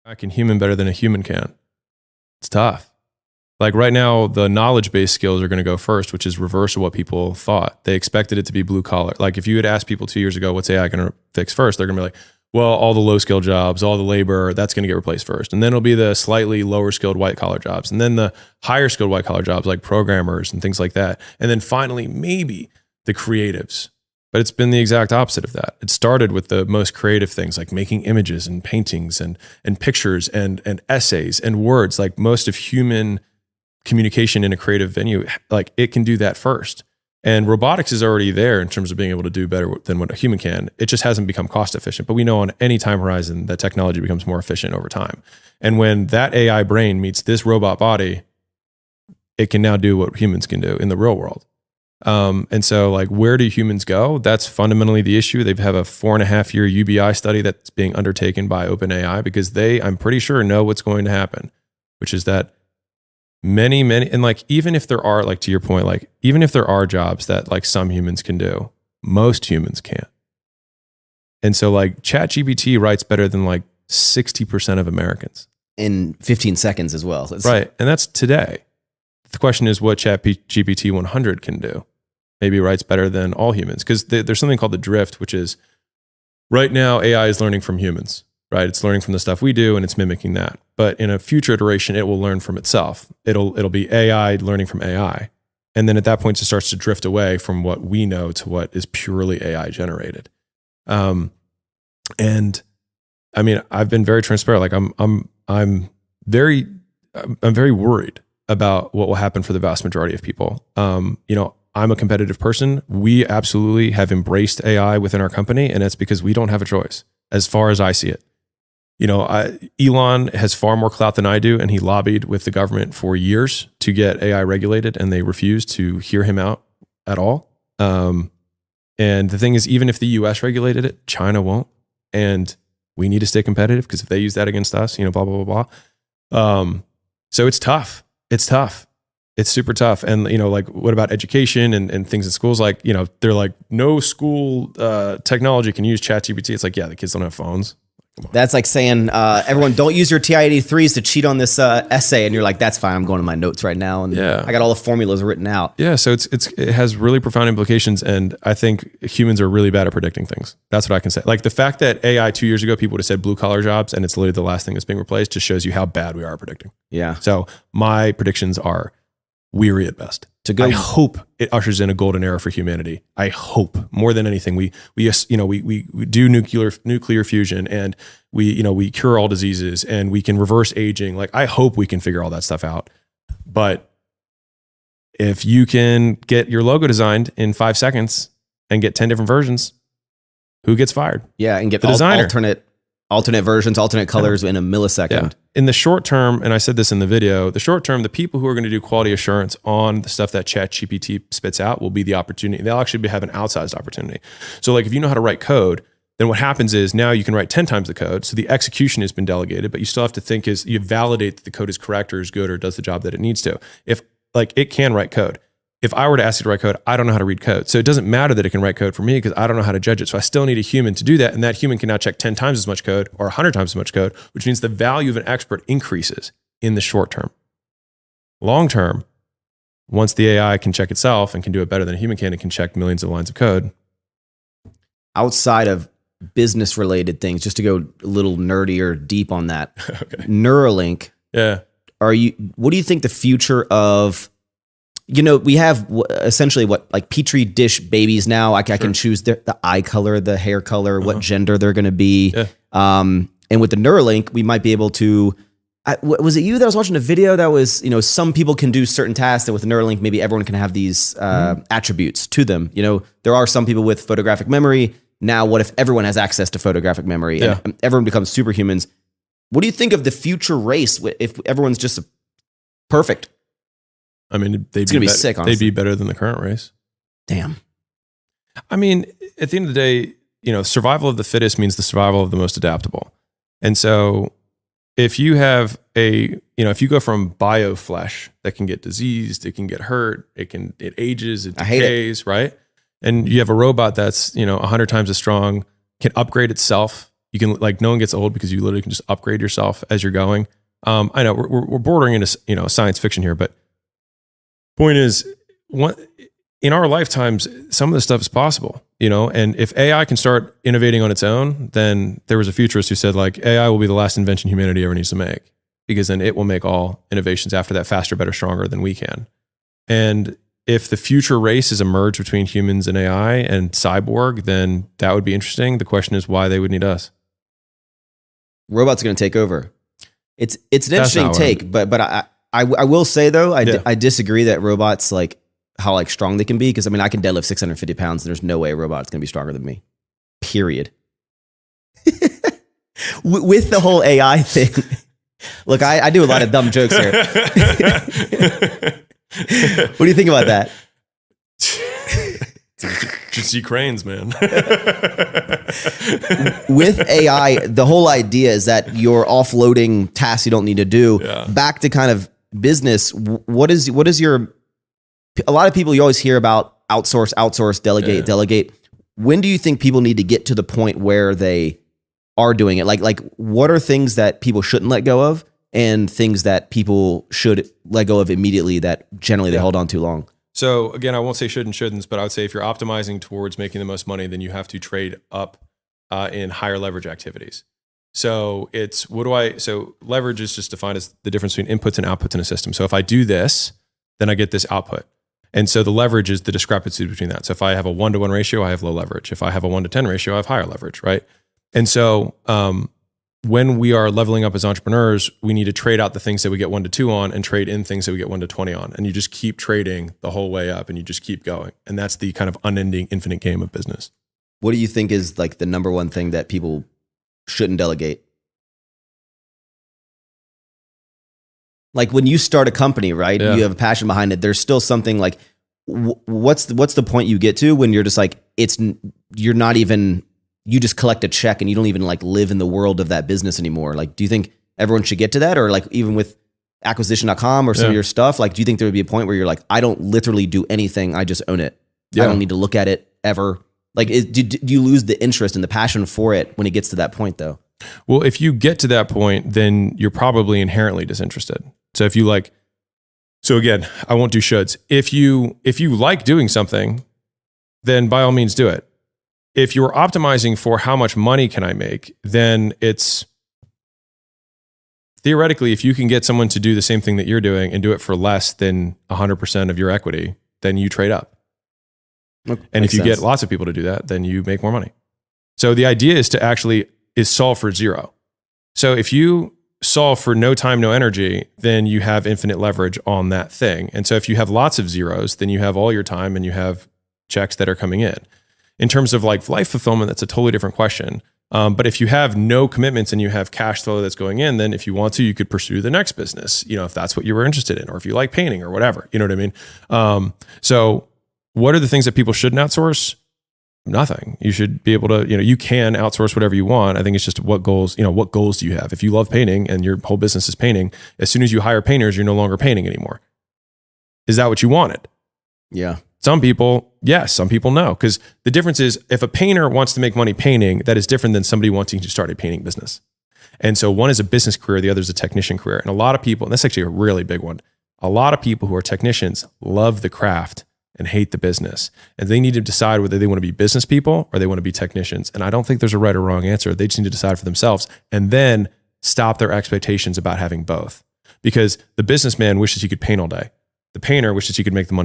I can human better than a human can. It's tough. Like right now, the knowledge-based skills are going to go first, which is reverse of what people thought. They expected it to be blue collar. Like if you had asked people 2 years ago, what's AI going to fix first? They're going to be like, well, all the low skill jobs, all the labor, that's going to get replaced first. And then it'll be the slightly lower skilled white collar jobs. And then the higher skilled white collar jobs like programmers and things like that. And then finally, maybe the creatives. But it's been the exact opposite of that. It started with the most creative things like making images and paintings and pictures and essays and words. Like most of human communication in a creative venue, like it can do that first. And robotics is already there in terms of being able to do better than what a human can. It just hasn't become cost efficient. But we know on any time horizon that technology becomes more efficient over time. And when that AI brain meets this robot body, it can now do what humans can do in the real world. And so like, where do humans go? That's fundamentally the issue. They have a 4.5-year UBI study that's being undertaken by OpenAI because they, I'm pretty sure, know what's going to happen, which is that many, and like, even if there are, like, to your point, like, even if there are jobs that like some humans can do, most humans can't. And so like ChatGPT writes better than like 60% of Americans. In 15 seconds as well. Right. And that's today. The question is what ChatGPT 100 can do. Maybe it writes better than all humans. Because there's something called the drift, which is right now AI is learning from humans, right? It's learning from the stuff we do and it's mimicking that. But in a future iteration, it will learn from itself. It'll be AI learning from AI. And then at that point, it starts to drift away from what we know to what is purely AI generated. And I mean, I've been very transparent. Like I'm very worried about what will happen for the vast majority of people. I'm a competitive person. We absolutely have embraced AI within our company, and it's because we don't have a choice, as far as I see it. Elon has far more clout than I do, and he lobbied with the government for years to get AI regulated, and they refused to hear him out at all. And the thing is, even if the US regulated it, China won't. And we need to stay competitive because if they use that against us, blah, blah, blah, blah. So it's tough. It's tough. It's super tough. And, like, what about education and things in schools? Like, they're like, no school technology can use ChatGPT. It's like, yeah, the kids don't have phones. That's like saying, everyone, don't use your TI-83s to cheat on this essay. And you're like, that's fine. I'm going to my notes right now. And yeah. I got all the formulas written out. Yeah. So it has really profound implications. And I think humans are really bad at predicting things. That's what I can say. Like the fact that AI 2 years ago, people would have said blue collar jobs and it's literally the last thing that's being replaced just shows you how bad we are at predicting. Yeah. So my predictions are weary at best. I hope it ushers in a golden era for humanity. I hope more than anything. We do nuclear fusion, and we cure all diseases, and we can reverse aging. Like I hope we can figure all that stuff out. But if you can get your logo designed in 5 seconds and get 10 different versions, who gets fired? Yeah, and get the designer. Alternate versions, alternate colors in a millisecond. Yeah. In the short term, and I said this in the video, the short term, the people who are going to do quality assurance on the stuff that ChatGPT spits out will be the opportunity. They'll actually have an outsized opportunity. So like if you know how to write code, then what happens is now you can write 10 times the code. So the execution has been delegated, but you still have to think is you validate that the code is correct or is good or does the job that it needs to. If like it can write code. If I were to ask it to write code, I don't know how to read code. So it doesn't matter that it can write code for me because I don't know how to judge it. So I still need a human to do that. And that human can now check 10 times as much code or 100 times as much code, which means the value of an expert increases in the short term. Long term, once the AI can check itself and can do it better than a human can, it can check millions of lines of code. Outside of business related things, just to go a little nerdy or deep on that, okay. Neuralink. Yeah. What do you think the future of, we have essentially like Petri dish babies now. I can choose the eye color, the hair color, what gender they're going to be. Yeah. And with the Neuralink, we might be able to, was it you that was watching a video that was, some people can do certain tasks, and with Neuralink, maybe everyone can have these attributes to them. There are some people with photographic memory. Now, what if everyone has access to photographic memory and everyone becomes superhumans? What do you think of the future race if everyone's just perfect? I mean, they'd be sick, honestly. They'd be better than the current race. Damn. I mean, at the end of the day, survival of the fittest means the survival of the most adaptable. And so if you have if you go from bioflesh that can get diseased, it can get hurt, it ages, it decays, right? And you have a robot that's, 100 times as strong, can upgrade itself, You can like, no one gets old because you literally can just upgrade yourself as you're going. I know we're bordering into, science fiction here, but point is, in our lifetimes, some of this stuff is possible, and if AI can start innovating on its own, then there was a futurist who said like AI will be the last invention humanity ever needs to make, because then it will make all innovations after that faster, better, stronger than we can. And if the future race is a merge between humans and AI and cyborg, then that would be interesting. The question is why they would need us. Robots are going to take over. It's an interesting take, but I will say though, I disagree that robots like how like strong they can be, because I mean I can deadlift 650 pounds and there's no way a robot's gonna be stronger than me. Period. With the whole AI thing, look, I do a lot of dumb jokes here. What do you think about that? Just see cranes, man. With AI, the whole idea is that you're offloading tasks you don't need to do. Back to kind of business. What is your, a lot of people you always hear about outsource, delegate. When do you think people need to get to the point where they are doing it? Like what are things that people shouldn't let go of and things that people should let go of immediately that generally they hold on too long? So again, I won't say should and shouldn'ts, but I would say if you're optimizing towards making the most money, then you have to trade up in higher leverage activities. So so leverage is just defined as the difference between inputs and outputs in a system. So if I do this, then I get this output. And so the leverage is the discrepancy between that. So if I have a 1-to-1 ratio, I have low leverage. If I have a 1-to-10 ratio, I have higher leverage, right? And so when we are leveling up as entrepreneurs, we need to trade out the things that we get 1-to-2 on and trade in things that we get 1-to-20 on. And you just keep trading the whole way up and you just keep going. And that's the kind of unending, infinite game of business. What do you think is like the number one thing that people shouldn't delegate? Like when you start a company, right? You have a passion behind it. There's still something like, what's the point you get to when you're just like, you're not even, you just collect a check and you don't even like live in the world of that business anymore. Like, do you think everyone should get to that? Or like even with acquisition.com or some of your stuff, like, do you think there would be a point where you're like, I don't literally do anything. I just own it. I don't need to look at it ever. Like, do you lose the interest and the passion for it when it gets to that point though? Well, if you get to that point, then you're probably inherently disinterested. So if you like, so again, I won't do shoulds. If you like doing something, then by all means do it. If you're optimizing for how much money can I make, then it's theoretically, if you can get someone to do the same thing that you're doing and do it for less than 100% of your equity, then you trade up. And if you get lots of people to do that, then you make more money. So the idea is to solve for zero. So if you solve for no time, no energy, then you have infinite leverage on that thing. And so if you have lots of zeros, then you have all your time and you have checks that are coming in. In terms of like life fulfillment, that's a totally different question. But if you have no commitments and you have cash flow that's going in, then if you want to, you could pursue the next business, if that's what you were interested in, or if you like painting or whatever, you know what I mean? So what are the things that people shouldn't outsource? Nothing. You should be able to, you can outsource whatever you want. I think it's just what goals do you have? If you love painting and your whole business is painting, as soon as you hire painters, you're no longer painting anymore. Is that what you wanted? Yeah. Some people, yes, some people no. Because the difference is if a painter wants to make money painting, that is different than somebody wanting to start a painting business. And so one is a business career, the other is a technician career. And a lot of people, and that's actually a really big one, a lot of people who are technicians love the craft and hate the business. And they need to decide whether they want to be business people or they want to be technicians. And I don't think there's a right or wrong answer. They just need to decide for themselves and then stop their expectations about having both. Because the businessman wishes he could paint all day. The painter wishes he could make the money